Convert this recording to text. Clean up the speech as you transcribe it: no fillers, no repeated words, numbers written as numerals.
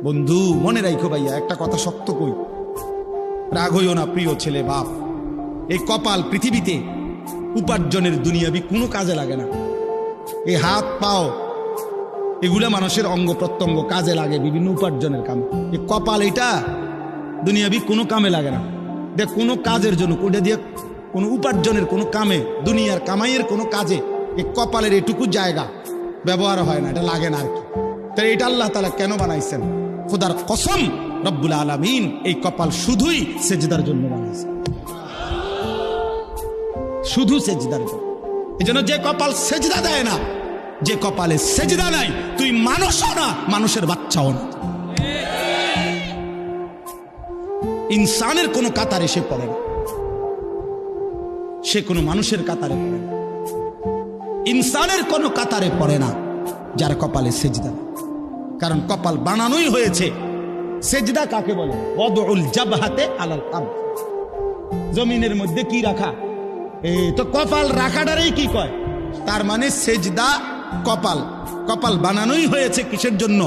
বন্ধু মনে রাখো ভাইয়া, একটা কথা শক্ত কই, রাগ হইও না প্রিয় ছেলে বাপ। এই কপাল পৃথিবীতে উপার্জনের দুনিয়াবি কোনো কাজে লাগে না। এই হাত পাও এগুলা মানুষের অঙ্গ প্রত্যঙ্গ কাজে লাগে বিভিন্ন উপার্জনের কামে। এই কপাল এটা দুনিয়াবি কোনো কামে লাগে না, দেখ কোনো কাজের জন্য, ওটা দিয়ে কোনো উপার্জনের কোনো কামে, দুনিয়ার কামাইয়ের কোনো কাজে এই কপালের এটুকু জায়গা ব্যবহার হয় না, এটা লাগে না আর কি। তাই এটা আল্লাহ তাআলা কেন বানাইছেন? খোদার কসম, রব্বুল আলামিন এই কপাল শুধুই সেজদার জন্য বানাইছেন, শুধু সেজদার জন্য। এই জন্য যে কপাল সেজদা দেয় না, যে কপালে সেজদা নাই, তুই মানুষও না, মানুষের বাচ্চাও না। ইনসানের কোনো কাতারে সে পড়ে না, সে কোনো মানুষের কাতারে পড়ে না, ইনসানের কোনো কাতারে পড়ে না যার কপালে সেজদা। কারণ কপাল বানানোই হয়েছে, সেজদা কাকে বলে? ওয়াদউল জাবহাতে আলাল আরদ, জমিনের মধ্যে কি রাখা, এই তো কপাল রাখাটারেই কি কয়? তার মানে সেজদা কপাল, কপাল বানানোই হয়েছে কিসের জন্য?